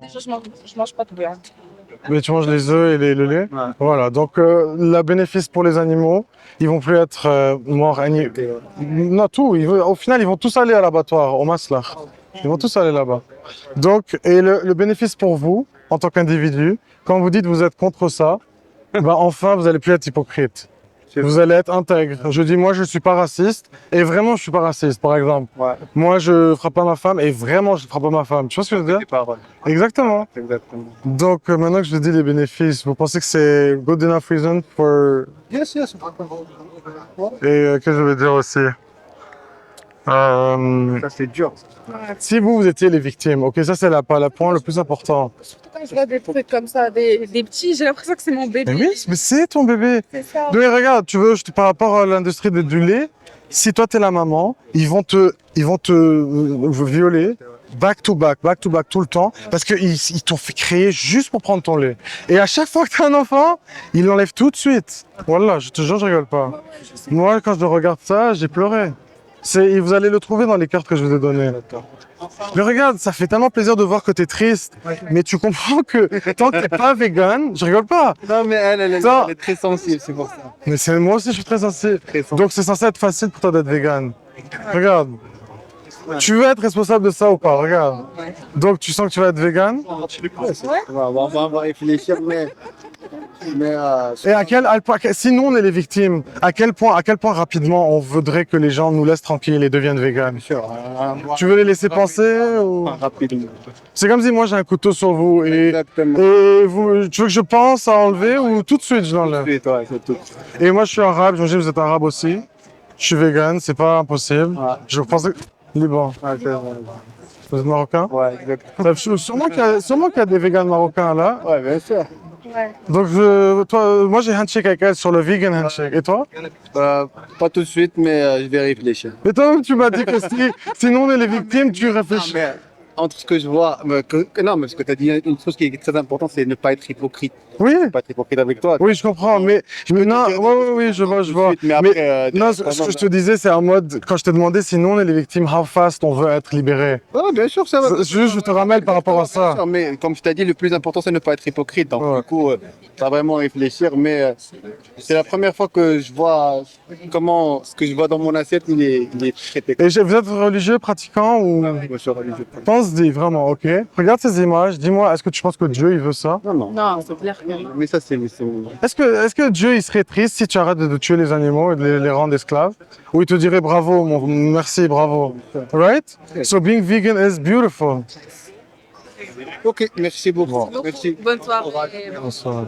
déjà, je mange pas de viande. Mais tu manges les œufs et le lait? Ouais. Voilà, donc le bénéfice pour les animaux, ils vont plus être morts. Non, tout. Au final, ils vont tous aller à l'abattoir, au maslach. Ils vont tous aller là-bas. Donc, et le bénéfice pour vous, en tant qu'individu, quand vous dites que vous êtes contre ça, bah enfin, vous allez plus être hypocrite. Vous allez être intègre. Je dis, moi, je suis pas raciste. Et vraiment, je suis pas raciste, par exemple. Ouais. Moi, je frappe pas ma femme. Et vraiment, je frappe pas ma femme. Tu vois ce que je veux dire? Tes paroles. Exactement. Exactement. Donc, maintenant que je vous dis les bénéfices, vous pensez que c'est good enough reason for... Yes, yes. Et qu'est-ce que je veux dire aussi? Ça, c'est dur. Si vous étiez les victimes, ok, ça c'est le point le plus important. Surtout quand je vois des trucs comme ça, des petits, j'ai l'impression que c'est mon bébé. Mais oui, mais c'est ton bébé. C'est ça. Mais regarde, tu veux, par rapport à l'industrie du lait, si toi t'es la maman, ils vont te violer back to back tout le temps, parce qu'ils t'ont fait créer juste pour prendre ton lait. Et à chaque fois que t'as un enfant, ils l'enlèvent tout de suite. Voilà, je te jure, je rigole pas. Moi, quand je regarde ça, j'ai pleuré. Vous allez le trouver dans les cartes que je vous ai données. Mais regarde, ça fait tellement plaisir de voir que t'es triste. Mais tu comprends que tant que t'es pas vegan, je rigole pas. Non, mais elle Ça- est très sensible, c'est pour ça. Mais moi aussi, je suis très sensible. Très sensible. Donc c'est censé être facile pour toi d'être vegan. Regarde. Tu veux être responsable de ça ou pas? Regarde. Donc tu sens que tu vas être vegan? On va réfléchir, mais Et si nous on est les victimes, à quel point rapidement on voudrait que les gens nous laissent tranquilles et deviennent véganes? Tu veux les laisser penser ou... rapidement. C'est comme si moi j'ai un couteau sur vous et Exactement. tu veux que je pense à enlever ou tout de suite je l'enlève? Et toi, c'est tout. Et moi je suis arabe, j'imagine que vous êtes arabe aussi. Je suis vegan, c'est pas impossible. Ouais. Je pensais que... Liban, Ouais, c'est vrai. vous êtes marocain? Ouais, exactement. Sûrement qu'il y a des végans marocains là. Ouais, bien sûr. Ouais. Donc moi j'ai handshake avec elle sur le vegan handshake. Et toi? Pas tout de suite, mais je vais réfléchir. Et toi tu m'as dit que sinon on est les victimes, tu réfléchis. Mais entre ce que je vois, non, mais ce que tu as dit, une chose qui est très importante, c'est ne pas être hypocrite. Oui, Ne pas être hypocrite avec toi. oui, je comprends, mais non, oui, je vois. Mais après, Non, ce que je te disais, c'est en mode, quand je t'ai demandé si nous on est les victimes, how fast on veut être libéré. Ouais, bien sûr, ça va. Juste, je te ramène par rapport à ça. Mais comme je t'ai dit, le plus important, c'est ne pas être hypocrite. Donc, Ouais. du coup, ça va vraiment réfléchir. Mais c'est la première fois que je vois ce que je vois dans mon assiette, il est traité. Et vous êtes religieux, pratiquant ou Je suis religieux. pense-y vraiment, ok. Regarde ces images, dis-moi, est-ce que tu penses que Dieu il veut ça? Non, non. Non, c'est clair que non. Mais ça, c'est. Est-ce que Dieu il serait triste si tu arrêtes de tuer les animaux et de les rendre esclaves? Ou il te dirait bravo, merci, bravo. Right? So being vegan is beautiful. Ok, merci beaucoup. Merci. Bonne soirée. Bonsoir.